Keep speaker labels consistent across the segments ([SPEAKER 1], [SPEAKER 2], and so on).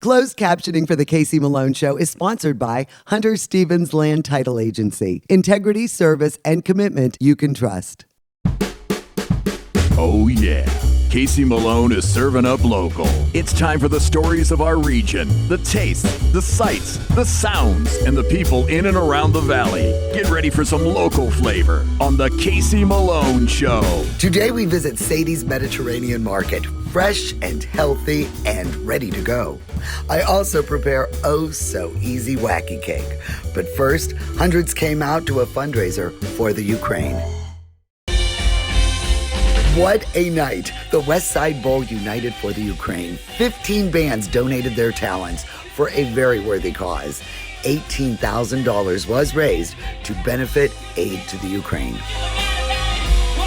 [SPEAKER 1] Closed captioning for the Casey Malone Show is sponsored by Hunter Stevens Land Title Agency. Integrity, service, and commitment you can trust.
[SPEAKER 2] Oh yeah, Casey Malone is serving up local. It's time for the stories of our region, the tastes, the sights, the sounds, and the people in and around the valley. Get ready for some local flavor on the Casey Malone Show.
[SPEAKER 1] Today we visit Sadie's Mediterranean Market, fresh and healthy and ready to go. I also prepare oh-so-easy wacky cake. But first, hundreds came out to a fundraiser for the Ukraine. What a night! The West Side Bowl united for the Ukraine. 15 bands donated their talents for a very worthy cause. $18,000 was raised to benefit aid to the Ukraine.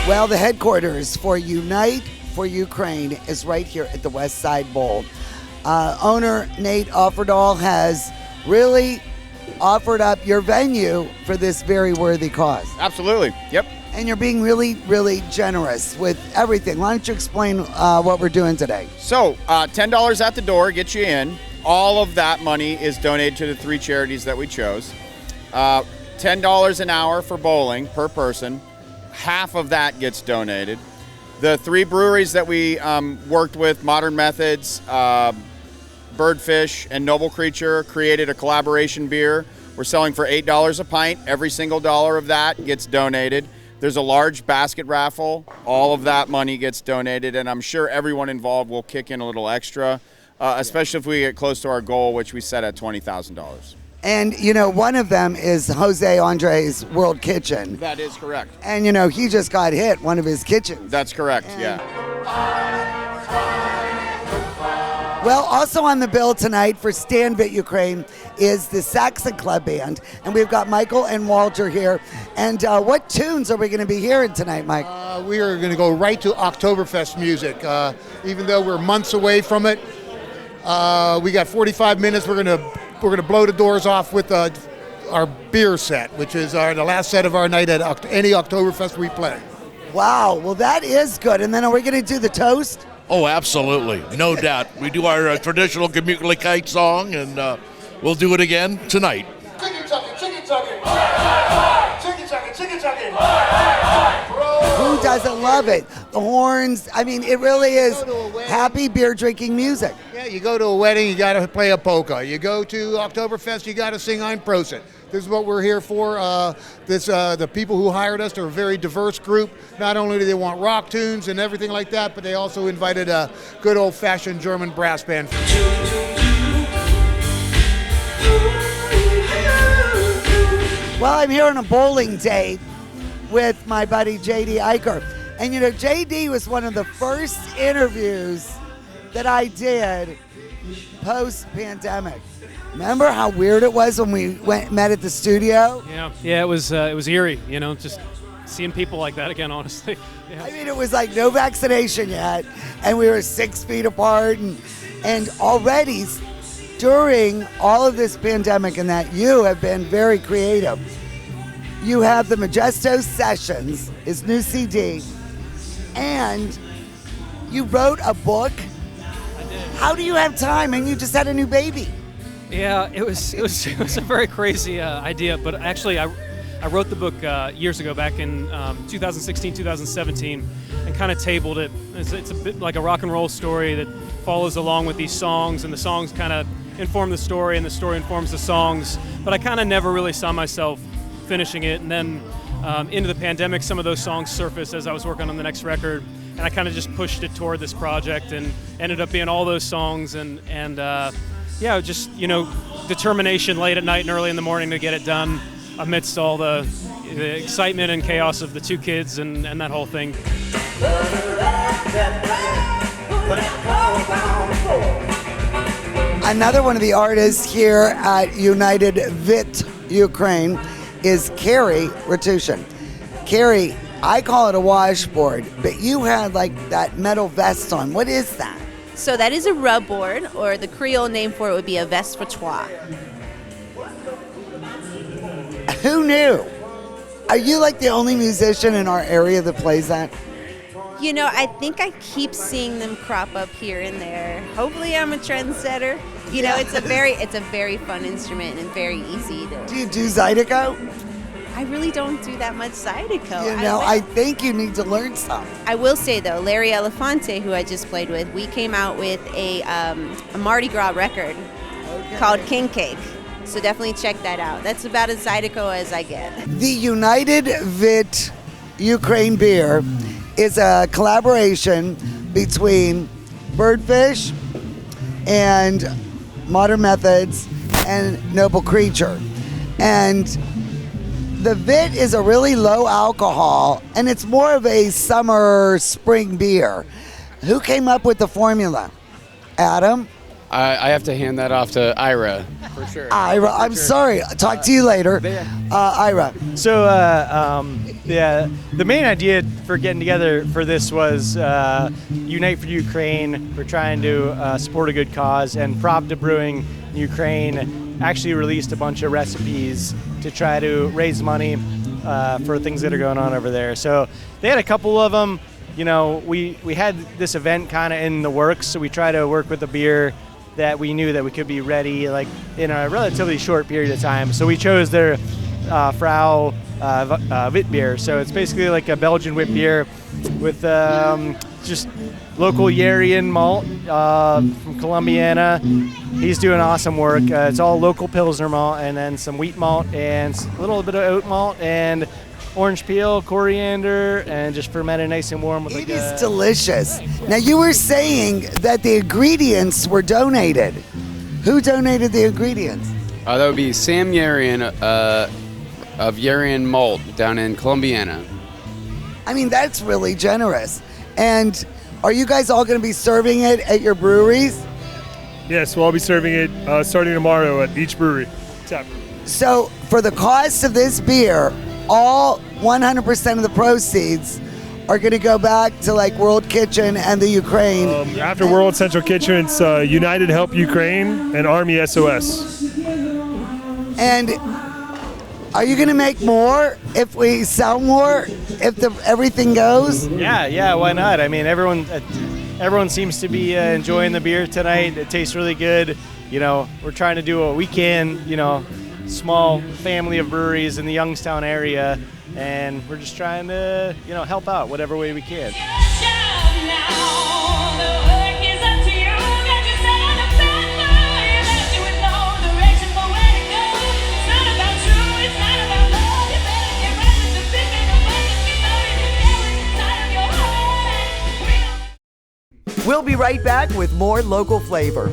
[SPEAKER 1] Well, the headquarters for Unite for Ukraine is right here at the West Side Bowl. Owner Nate Offerdahl has really offered up your venue for this very worthy cause.
[SPEAKER 3] Absolutely. Yep.
[SPEAKER 1] And you're being really, really generous with everything. Why don't you explain what we're doing today?
[SPEAKER 3] So, $10 at the door gets you in. All of that money is donated to the 3 charities that we chose. $10 an hour for bowling per person. Half of that gets donated. The 3 breweries that we worked with, Modern Methods, Birdfish, and Noble Creature, created a collaboration beer. We're selling for $8 a pint. Every single dollar of that gets donated. There's a large basket raffle. All of that money gets donated, and I'm sure everyone involved will kick in a little extra, especially if we get close to our goal, which we set at $20,000.
[SPEAKER 1] And, you know, one of them is Jose Andres' World Kitchen.
[SPEAKER 3] That is correct.
[SPEAKER 1] And, you know, he just got hit, one of his kitchens.
[SPEAKER 3] That's correct, yeah.
[SPEAKER 1] Well, also on the bill tonight for Stanbit Ukraine is the Saxon Club Band. And we've got Michael and Walter here. And what tunes are we going to be hearing tonight, Mike?
[SPEAKER 4] We are going to go right to Oktoberfest music. Even though we're months away from it, we got 45 minutes. We're going to blow the doors off with our beer set, which is the last set of our night at any Oktoberfest we play.
[SPEAKER 1] Wow, well that is good. And then are we going to do the toast?
[SPEAKER 5] Oh, absolutely. No doubt. We do our traditional Gemütlichkeit song, and we'll do it again tonight.
[SPEAKER 4] Chicken chucking, chicken chucking. Chicken chucking, chicken chucking.
[SPEAKER 1] Who doesn't love it? The horns. I mean, it really is happy beer drinking music.
[SPEAKER 4] Yeah, you go to a wedding, you got to play a polka. You go to Oktoberfest, you got to sing Ein Prosit. This is what we're here for. The people who hired us are a very diverse group. Not only do they want rock tunes and everything like that, but they also invited a good old-fashioned German brass band.
[SPEAKER 1] Well, I'm here on a bowling date with my buddy J.D. Eicher. And, you know, J.D. was one of the first interviews that I did post-pandemic. Remember how weird it was when we met at the studio?
[SPEAKER 6] Yeah, it was eerie, you know, just seeing people like that again, honestly. Yeah.
[SPEAKER 1] I mean, it was like no vaccination yet, and we were 6 feet apart, and already during all of this pandemic and that, you have been very creative. You have the Majesto Sessions, his new CD, and you wrote a book.
[SPEAKER 6] I did.
[SPEAKER 1] How do you have time? And you just had a new baby.
[SPEAKER 6] Yeah, it was a very crazy idea, but actually I wrote the book years ago, back in 2016, 2017, and kind of tabled it. It's a bit like a rock and roll story that follows along with these songs, and the songs kind of inform the story, and the story informs the songs. But I kind of never really saw myself finishing it, and then into the pandemic, some of those songs surfaced as I was working on the next record, and I kind of just pushed it toward this project, and ended up being all those songs, and yeah, just, you know, determination late at night and early in the morning to get it done amidst all the excitement and chaos of the 2 kids and that whole thing.
[SPEAKER 1] Another one of the artists here at United Vit Ukraine is Carrie Ratushin. Carrie, I call it a washboard, but you had like that metal vest on. What is that?
[SPEAKER 7] So that is a rub board, or the Creole name for it would be a veste pour trois.
[SPEAKER 1] Who knew? Are you like the only musician in our area that plays that?
[SPEAKER 7] You know, I think I keep seeing them crop up here and there. Hopefully I'm a trendsetter. You know, it's a very fun instrument and very easy to...
[SPEAKER 1] Do you do Zydeco?
[SPEAKER 7] I really don't do that much Zydeco.
[SPEAKER 1] You know, I think you need to learn some.
[SPEAKER 7] I will say, though, Larry Elefante, who I just played with, we came out with a Mardi Gras record called King Cake. So definitely check that out. That's about as Zydeco as I get.
[SPEAKER 1] The United Vit Ukraine beer is a collaboration between Birdfish and Modern Methods and Noble Creature. And the Vit is a really low alcohol, and it's more of a summer spring beer. Who came up with the formula? Adam?
[SPEAKER 8] I have to hand that off to Ira, for sure.
[SPEAKER 1] Ira, I'm sorry. I'll talk to you later. Ira.
[SPEAKER 9] So, the main idea for getting together for this was Unite for Ukraine. We're trying to support a good cause, and Pravda Brewing Ukraine actually released a bunch of recipes to try to raise money for things that are going on over there. So they had a couple of them. You know, we had this event kind of in the works, so we try to work with a beer that we knew that we could be ready like in a relatively short period of time. So we chose their Frau Wit beer. So it's basically like a Belgian wit beer with just local Yarian malt from Columbiana. He's doing awesome work. It's all local Pilsner malt and then some wheat malt and a little bit of oat malt and orange peel, coriander, and just fermented nice and warm.
[SPEAKER 1] It is delicious. Now, you were saying that the ingredients were donated. Who donated the ingredients?
[SPEAKER 8] That would be Sam Yarian of Yarian Malt down in Columbiana.
[SPEAKER 1] I mean, that's really generous. And are you guys all going to be serving it at your breweries?
[SPEAKER 10] Yes, we'll all be serving it starting tomorrow at each brewery. Tap room.
[SPEAKER 1] So, for the cost of this beer, all 100% of the proceeds are going to go back to like World Kitchen and the Ukraine.
[SPEAKER 10] After World Central Kitchen, it's United Help Ukraine and Army SOS.
[SPEAKER 1] And are you going to make more if we sell more, if everything goes?
[SPEAKER 9] Yeah, why not? I mean, everyone seems to be enjoying the beer tonight. It tastes really good. You know, we're trying to do what we can, you know, small family of breweries in the Youngstown area, and we're just trying to, you know, help out whatever way we can.
[SPEAKER 1] We'll be right back with more local flavor.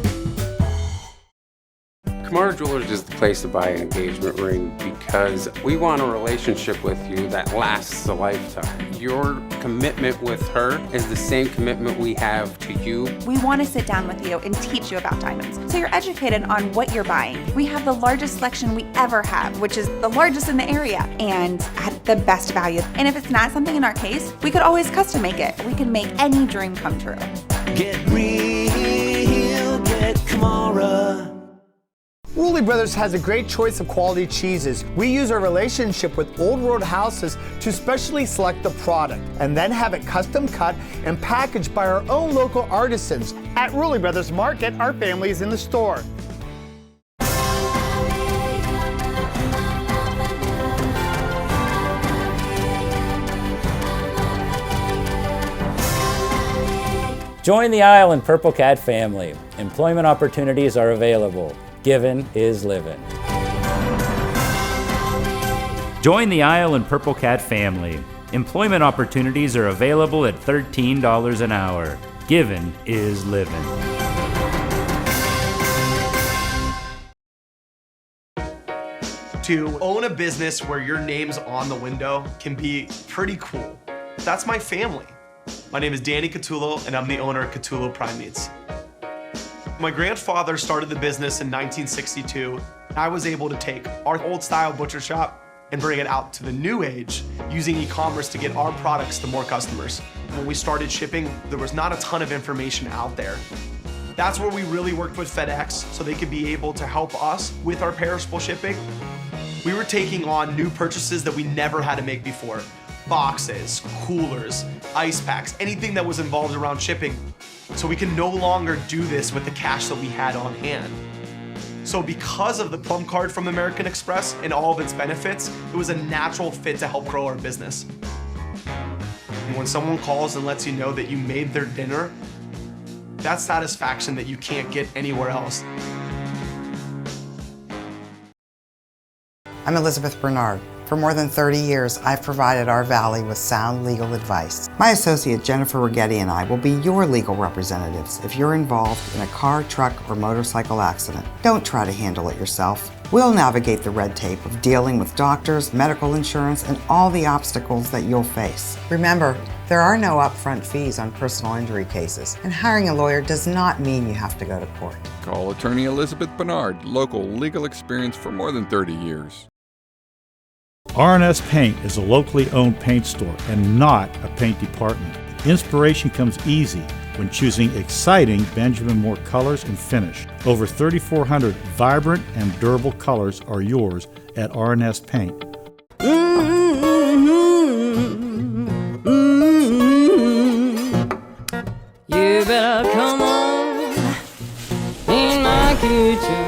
[SPEAKER 11] Kamara Jewelers is the place to buy an engagement ring because we want a relationship with you that lasts a lifetime. Your commitment with her is the same commitment we have to you.
[SPEAKER 12] We want to sit down with you and teach you about diamonds so you're educated on what you're buying. We have the largest selection we ever have, which is the largest in the area, and at the best value. And if it's not something in our case, we could always custom make it. We can make any dream come true.
[SPEAKER 13] Get real, get Kamara. Woolley Brothers has a great choice of quality cheeses. We use our relationship with Old World Houses to specially select the product and then have it custom cut and packaged by our own local artisans. At Woolley Brothers Market, our family is in the store.
[SPEAKER 14] Join the Isle and Purple Cat family. Employment opportunities are available. Given is living. Join the Isle and Purple Cat family. Employment opportunities are available at $13 an hour. Given is living.
[SPEAKER 15] To own a business where your name's on the window can be pretty cool. That's my family. My name is Danny Catullo, and I'm the owner of Catullo Prime Meats. My grandfather started the business in 1962. I was able to take our old style butcher shop and bring it out to the new age using e-commerce to get our products to more customers. When we started shipping, there was not a ton of information out there. That's where we really worked with FedEx so they could be able to help us with our perishable shipping. We were taking on new purchases that we never had to make before. boxes, coolers, ice packs, anything that was involved around shipping. So we can no longer do this with the cash that we had on hand. So because of the Plum Card from American Express and all of its benefits, it was a natural fit to help grow our business. And when someone calls and lets you know that you made their dinner, that's satisfaction that you can't get anywhere else.
[SPEAKER 16] I'm Elizabeth Bernard. For more than 30 years, I've provided our Valley with sound legal advice. My associate Jennifer Rigetti and I will be your legal representatives if you're involved in a car, truck, or motorcycle accident. Don't try to handle it yourself. We'll navigate the red tape of dealing with doctors, medical insurance, and all the obstacles that you'll face. Remember, there are no upfront fees on personal injury cases, and hiring a lawyer does not mean you have to go to court.
[SPEAKER 17] Call attorney Elizabeth Bernard, local legal experience for more than 30 years.
[SPEAKER 18] R&S Paint is a locally owned paint store and not a paint department. Inspiration comes easy when choosing exciting Benjamin Moore colors and finish. Over 3,400 vibrant and durable colors are yours at R&S Paint.
[SPEAKER 19] You better come on in my kitchen.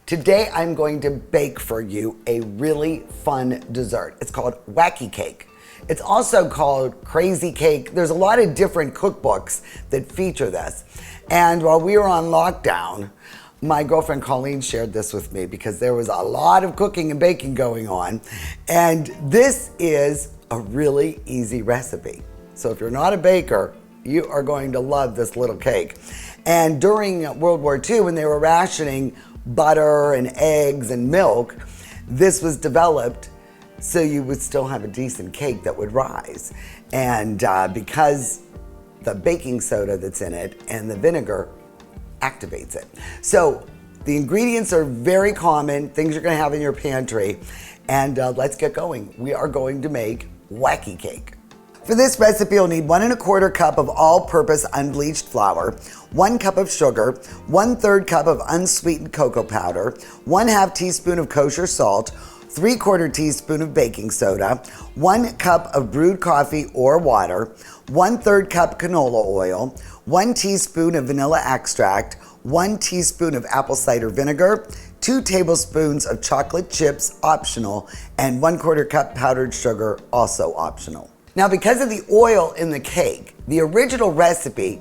[SPEAKER 1] Today I'm going to bake for you a really fun dessert. It's called Wacky Cake. It's also called Crazy Cake. There's a lot of different cookbooks that feature this. And while we were on lockdown, my girlfriend Colleen shared this with me because there was a lot of cooking and baking going on. And this is a really easy recipe. So if you're not a baker, you are going to love this little cake. And during World War II, when they were rationing butter and eggs and milk, this was developed so you would still have a decent cake that would rise. And because the baking soda that's in it and the vinegar activates it. So the ingredients are very common, things you're gonna have in your pantry. And let's get going. We are going to make Wacky Cake. For this recipe, you'll need 1 1/4 cup of all-purpose unbleached flour, 1 cup of sugar, 1/3 cup of unsweetened cocoa powder, 1/2 teaspoon of kosher salt, 3/4 teaspoon of baking soda, 1 cup of brewed coffee or water, 1/3 cup canola oil, 1 teaspoon of vanilla extract, 1 teaspoon of apple cider vinegar, 2 tablespoons of chocolate chips, optional, and 1/4 cup powdered sugar, also optional. Now, because of the oil in the cake, the original recipe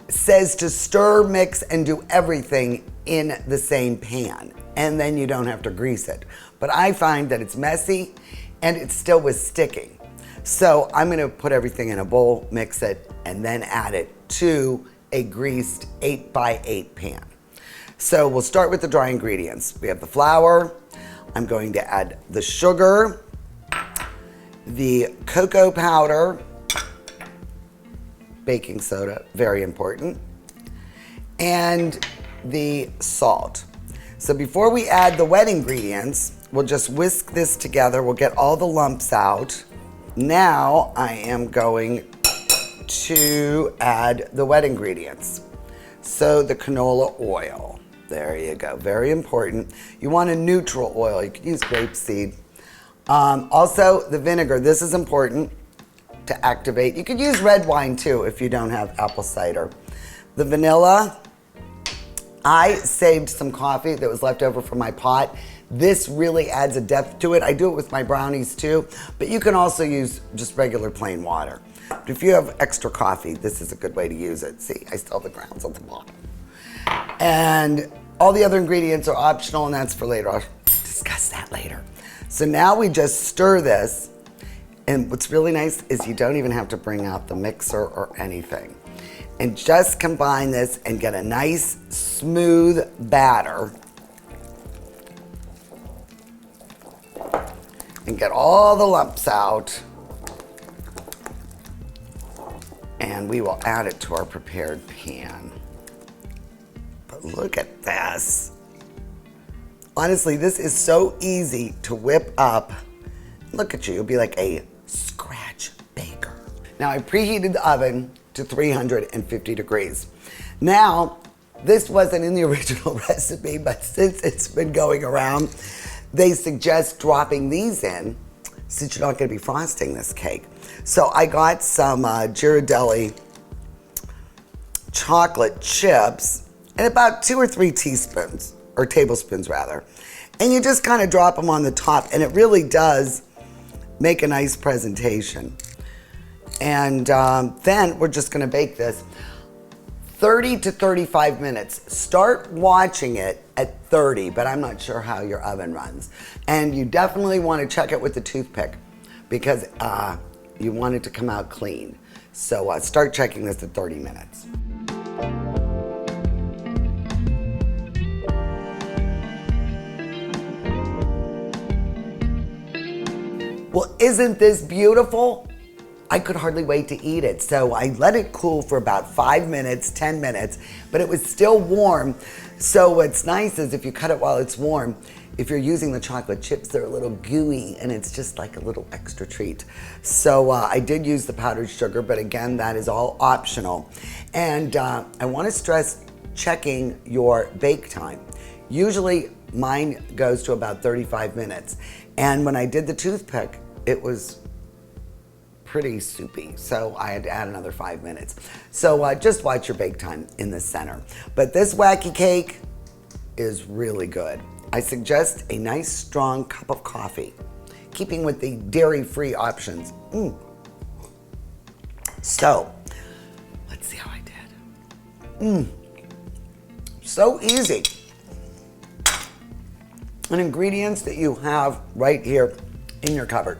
[SPEAKER 1] says to stir, mix, and do everything in the same pan, and then you don't have to grease it. But I find that it's messy and it still was sticking. So I'm gonna put everything in a bowl, mix it, and then add it to a greased 8x8 pan. So we'll start with the dry ingredients. We have the flour. I'm going to add the sugar, the cocoa powder, baking soda, very important, and the salt. So before we add the wet ingredients, we'll just whisk this together. We'll get all the lumps out. Now I am going to add the wet ingredients. So the canola oil, there you go, very important. You want a neutral oil, you could use grapeseed. Also the vinegar, this is important to activate. You could use red wine too if you don't have apple cider. The vanilla, I saved some coffee that was left over from my pot. This really adds a depth to it. I do it with my brownies too, but you can also use just regular plain water. But if you have extra coffee, this is a good way to use it. See, I still have the grounds at the bottom. And all the other ingredients are optional, and that's for later. I'll discuss that later. So now we just stir this, and what's really nice is you don't even have to bring out the mixer or anything. And just combine this and get a nice smooth batter. And get all the lumps out. And we will add it to our prepared pan. But look at this. Honestly, this is so easy to whip up. Look at you, you'll be like a scratch baker. Now I preheated the oven to 350 degrees. Now, This wasn't in the original recipe, but since it's been going around, they suggest dropping these in since you're not going to be frosting this cake. So I got some Ghirardelli chocolate chips and about 2 or 3 teaspoons, or tablespoons rather. And you just kind of drop them on the top, and it really does make a nice presentation. And then we're just going to bake this 30 to 35 minutes. Start watching it at 30, but I'm not sure how your oven runs. And you definitely want to check it with the toothpick because you want it to come out clean. So start checking this at 30 minutes. Well, isn't this beautiful? I could hardly wait to eat it. So I let it cool for about 5 minutes, 10 minutes, but it was still warm. So what's nice is if you cut it while it's warm, if you're using the chocolate chips, they're a little gooey and it's just like a little extra treat. So I did use the powdered sugar, but again, that is all optional. And I want to stress checking your bake time. Usually mine goes to about 35 minutes. And when I did the toothpick, it was pretty soupy, so I had to add another 5 minutes. So just watch your bake time in the center. But this wacky cake is really good. I suggest a nice strong cup of coffee, keeping with the dairy-free options. So, let's see how I did. So easy. And ingredients that you have right here in your cupboard.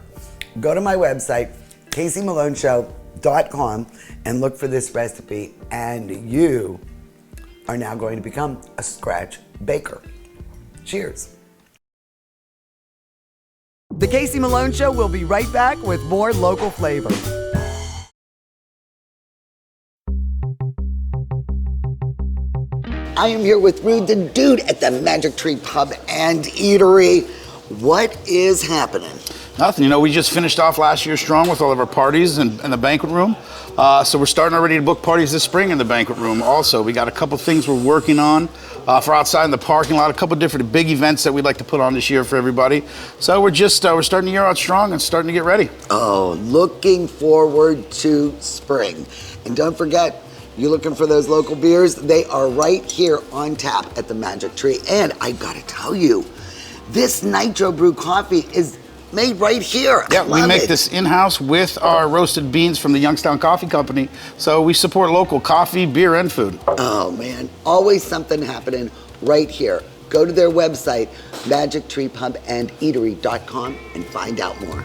[SPEAKER 1] Go to my website, caseysecondmay.com, and look for this recipe, and you are now going to become a scratch baker. Cheers. The Casey Malone Show will be right back with more local flavor. I am here with Rude the Dude at the Magic Tree Pub and Eatery. What is happening?
[SPEAKER 20] Nothing. You know, we just finished off last year strong with all of our parties in the banquet room. So we're starting already to book parties this spring in the banquet room also. We got a couple things we're working on for outside in the parking lot, a couple different big events that we'd like to put on this year for everybody. So we're just, we're starting the year out strong and starting to get ready.
[SPEAKER 1] Oh, looking forward to spring. And don't forget, you're looking for those local beers? They are right here on tap at the Magic Tree. And I gotta tell you, this Nitro Brew coffee is made right here.
[SPEAKER 20] Yeah, we make this in-house with our roasted beans from the Youngstown Coffee Company. So we support local coffee, beer, and food.
[SPEAKER 1] Oh man, always something happening right here. Go to their website, magictreepubandeatery.com, and find out more.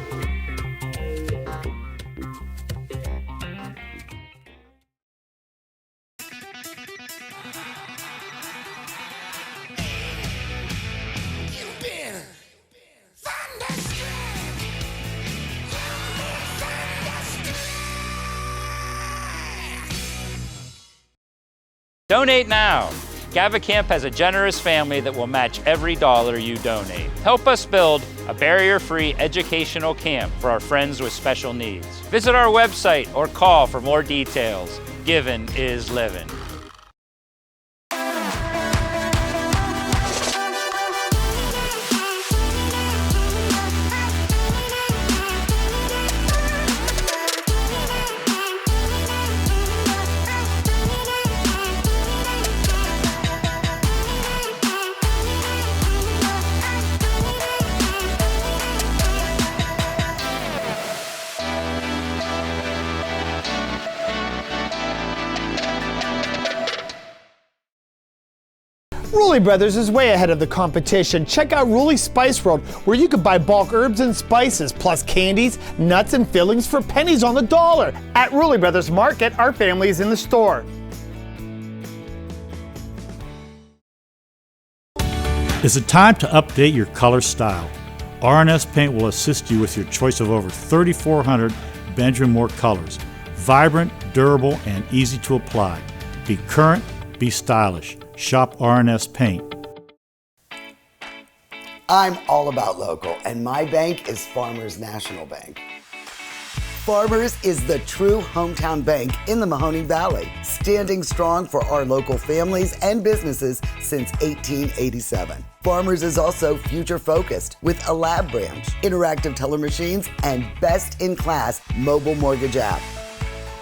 [SPEAKER 14] Donate now. GavaCamp has a generous family that will match every dollar you donate. Help us build a barrier-free educational camp for our friends with special needs. Visit our website or call for more details. Giving is living.
[SPEAKER 13] Rulli Brothers is way ahead of the competition. Check out Rulli Spice World, where you can buy bulk herbs and spices, plus candies, nuts, and fillings for pennies on the dollar. At Rulli Brothers Market, our family is in the store.
[SPEAKER 18] Is it time to update your color style? R&S Paint will assist you with your choice of over 3,400 Benjamin Moore colors. Vibrant, durable, and easy to apply. Be current, be stylish. Shop R&S Paint.
[SPEAKER 1] I'm all about local, and my bank is Farmers National Bank. Farmers is the true hometown bank in the Mahoning Valley. standing strong for our local families and businesses since 1887. Farmers is also future-focused with a lab branch, interactive teller machines, and best-in-class mobile mortgage app.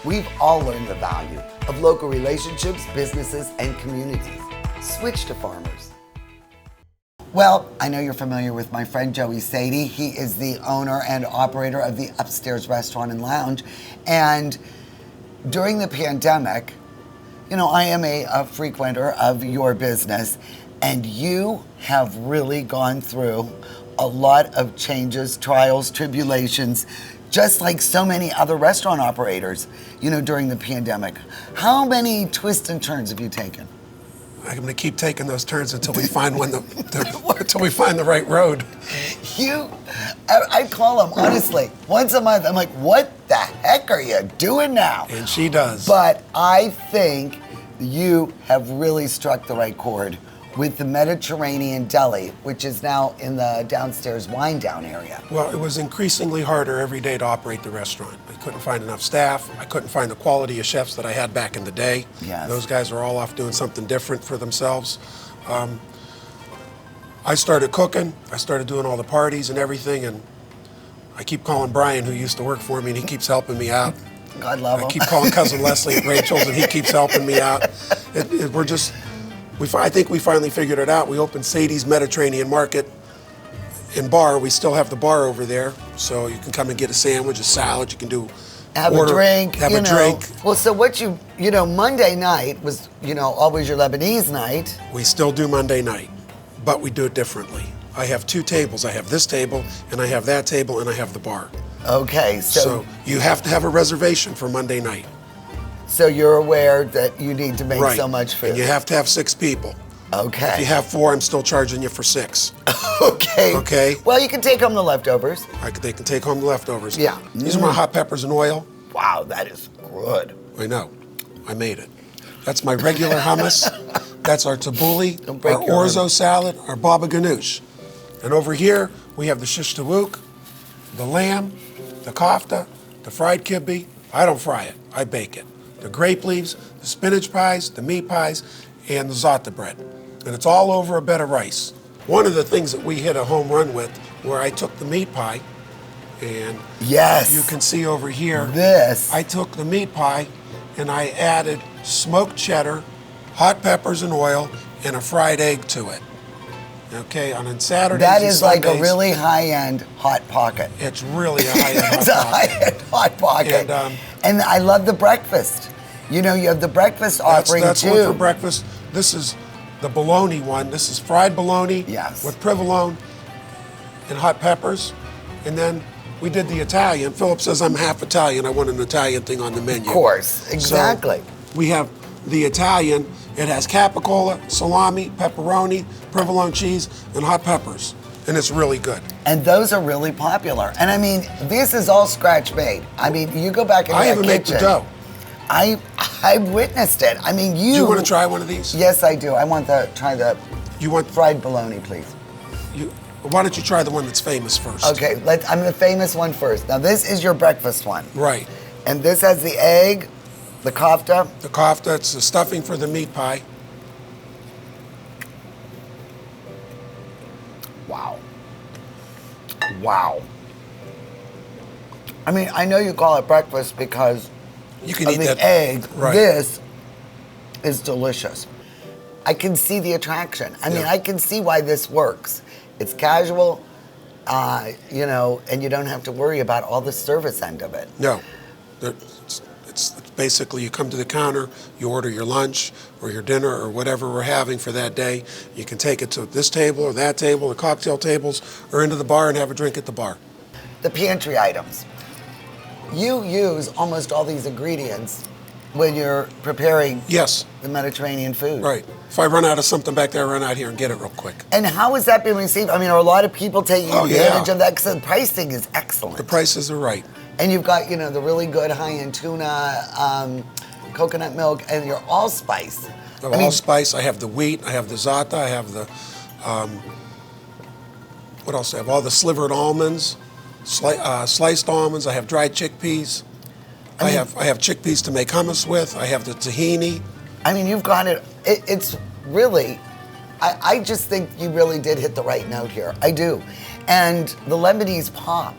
[SPEAKER 1] We've all learned the value of local relationships, businesses, and communities. Switch to Farmers. Well, I know you're familiar with my friend Joey Sadie. He is the owner and operator of the Upstairs Restaurant and Lounge. And during the pandemic, you know, I am a frequenter of your business, and you have really gone through a lot of changes, trials, tribulations, just like so many other restaurant operators, you know, during the pandemic. How many twists and turns have you taken?
[SPEAKER 21] I'm going to keep taking those turns until we find until we find the right road.
[SPEAKER 1] I call them, honestly, once a month. I'm like, what the heck are you doing now?
[SPEAKER 21] And she does.
[SPEAKER 1] But I think you have really struck the right chord with the Mediterranean Deli, which is now in the downstairs wind down area.
[SPEAKER 21] Well, it was increasingly harder every day to operate the restaurant. I couldn't find enough staff. I couldn't find the quality of chefs that I had back in the day.
[SPEAKER 1] Yes.
[SPEAKER 21] Those guys are all off doing something different for themselves. I started cooking. I started doing all the parties and everything, and I keep calling Brian, who used to work for me, and he keeps helping me out.
[SPEAKER 1] God love him.
[SPEAKER 21] I keep calling Cousin Leslie at Rachel's, and he keeps helping me out. I think we finally figured it out. We opened Sadie's Mediterranean Market and Bar. We still have the bar over there, so you can come and get a sandwich, a salad. You can
[SPEAKER 1] have a drink.
[SPEAKER 21] Have a drink.
[SPEAKER 1] Well, so what you know, Monday night was, you know, always your Lebanese night.
[SPEAKER 21] We still do Monday night, but we do it differently. I have two tables. I have this table, and I have that table, and I have the bar.
[SPEAKER 1] Okay,
[SPEAKER 21] so you have to have a reservation for Monday night.
[SPEAKER 1] So you're aware that you need to make
[SPEAKER 21] right.
[SPEAKER 1] so much food.
[SPEAKER 21] And you have to have 6 people.
[SPEAKER 1] Okay.
[SPEAKER 21] If you have 4, I'm still charging you for 6.
[SPEAKER 1] Okay.
[SPEAKER 21] Okay.
[SPEAKER 1] Well, you can take home the leftovers.
[SPEAKER 21] They can take home the leftovers.
[SPEAKER 1] Yeah.
[SPEAKER 21] These are my hot peppers and oil.
[SPEAKER 1] Wow, that is good.
[SPEAKER 21] I know. I made it. That's my regular hummus. That's our tabbouleh, our orzo salad, our baba ganoush. And over here, we have the shish tawouk, the lamb, the kofta, the fried kibbe. I don't fry it. I bake it. The grape leaves, the spinach pies, the meat pies, and the za'atar bread. And it's all over a bed of rice. One of the things that we hit a home run with, where I took the meat pie, and
[SPEAKER 1] yes,
[SPEAKER 21] you can see over here,
[SPEAKER 1] I
[SPEAKER 21] took the meat pie and I added smoked cheddar, hot peppers and oil, and a fried egg to it. Okay, on Saturdays
[SPEAKER 1] that
[SPEAKER 21] and
[SPEAKER 1] is
[SPEAKER 21] Sundays,
[SPEAKER 1] like a really high-end Hot Pocket.
[SPEAKER 21] It's really a high-end Hot Pocket.
[SPEAKER 1] It's a high-end Hot Pocket. And I love the breakfast. You know, you have the breakfast offering
[SPEAKER 21] that's
[SPEAKER 1] too.
[SPEAKER 21] One for breakfast. This is the bologna one. This is fried bologna with provolone and hot peppers. And then we did the Italian. Philip says I'm half Italian. I want an Italian thing on the menu.
[SPEAKER 1] Of course, exactly.
[SPEAKER 21] So we have the Italian. It has capicola, salami, pepperoni, provolone cheese, and hot peppers. And it's really good.
[SPEAKER 1] And those are really popular. And I mean, this is all scratch made. I mean, you go back in
[SPEAKER 21] I
[SPEAKER 1] that
[SPEAKER 21] even make the dough.
[SPEAKER 1] I witnessed it. I mean,
[SPEAKER 21] Do you want to try one of these?
[SPEAKER 1] Yes, I do. I want to try the fried bologna, please.
[SPEAKER 21] Why don't you try the one that's famous first?
[SPEAKER 1] Okay, I'm the famous one first. Now, this is your breakfast one.
[SPEAKER 21] Right.
[SPEAKER 1] And this has the egg, the kofta.
[SPEAKER 21] The kofta, it's the stuffing for the meat pie.
[SPEAKER 1] Wow. Wow. I mean, I know you call it breakfast because
[SPEAKER 21] you can
[SPEAKER 1] of
[SPEAKER 21] eat
[SPEAKER 1] the
[SPEAKER 21] that
[SPEAKER 1] egg.
[SPEAKER 21] Right.
[SPEAKER 1] This is delicious. I can see the attraction. I mean, I can see why this works. It's casual, you know, and you don't have to worry about all the service end of it.
[SPEAKER 21] No. It's basically you come to the counter, you order your lunch or your dinner or whatever we're having for that day. You can take it to this table or that table, the cocktail tables, or into the bar and have a drink at the bar.
[SPEAKER 1] The pantry items. You use almost all these ingredients when you're preparing the Mediterranean food.
[SPEAKER 21] Right. If I run out of something back there, I run out here and get it real quick.
[SPEAKER 1] And how has that been received? I mean, are a lot of people taking advantage of that? Because the pricing is excellent.
[SPEAKER 21] The prices are right.
[SPEAKER 1] And you've got, you know, the really good high-end tuna, coconut milk, and your allspice.
[SPEAKER 21] Allspice. I have the wheat. I have the za'atar. I have the, what else? I have all the slivered almonds, sliced almonds. I have dried chickpeas. I have chickpeas to make hummus with. I have the tahini.
[SPEAKER 1] I mean, you've got it. It's really, I just think you really did hit the right note here. I do. And the Lebanese pop,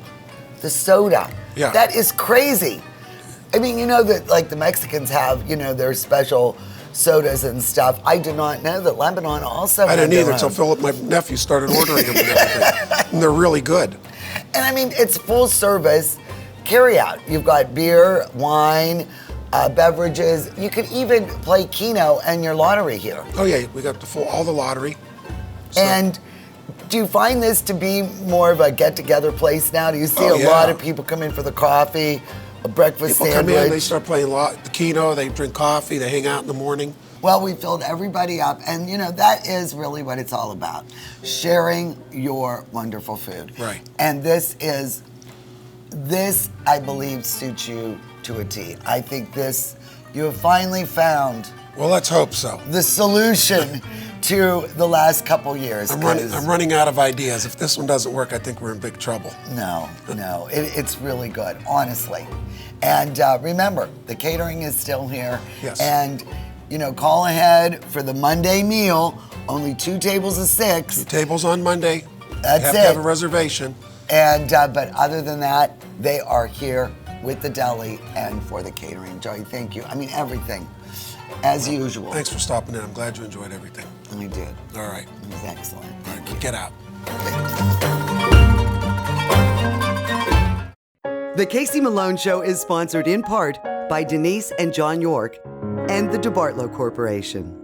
[SPEAKER 1] the soda,
[SPEAKER 21] Yeah.
[SPEAKER 1] that is crazy. I mean, you know that like the Mexicans have, you know, their special sodas and stuff. I did not know that Lebanon also
[SPEAKER 21] I
[SPEAKER 1] had
[SPEAKER 21] didn't
[SPEAKER 1] their
[SPEAKER 21] either
[SPEAKER 1] own.
[SPEAKER 21] until Philip, my nephew, started ordering them and everything. And they're really good.
[SPEAKER 1] And I mean, it's full service carry out. You've got beer, wine, beverages. You could even play Keno and your lottery here.
[SPEAKER 21] Oh yeah, we got all the lottery.
[SPEAKER 1] And do you find this to be more of a get-together place now? Do you see a lot of people come in for the coffee, a breakfast
[SPEAKER 21] People
[SPEAKER 1] sandwich?
[SPEAKER 21] come in, they start playing the Keno, they drink coffee, they hang out in the morning.
[SPEAKER 1] Well, we filled everybody up, and you know, that is really what it's all about. Sharing your wonderful food.
[SPEAKER 21] Right.
[SPEAKER 1] And this, I believe, suits you to a T. I think you have finally found.
[SPEAKER 21] Well, let's hope so.
[SPEAKER 1] The solution to the last couple years.
[SPEAKER 21] I'm running out of ideas. If this one doesn't work, I think we're in big trouble.
[SPEAKER 1] No, it's really good, honestly. And remember, the catering is still here.
[SPEAKER 21] Yes.
[SPEAKER 1] And, you know, call ahead for the Monday meal. Only 2 tables of 6.
[SPEAKER 21] 2 tables on Monday.
[SPEAKER 1] That's
[SPEAKER 21] you have
[SPEAKER 1] it.
[SPEAKER 21] to have a reservation.
[SPEAKER 1] And but other than that, they are here with the deli and for the catering. Joey, thank you. I mean, everything, as usual.
[SPEAKER 21] Thanks for stopping in. I'm glad you enjoyed everything.
[SPEAKER 1] I did.
[SPEAKER 21] All right.
[SPEAKER 1] It was excellent.
[SPEAKER 21] All right, get out.
[SPEAKER 2] The Casey Malone Show is sponsored in part by Denise and John York and the DeBartolo Corporation.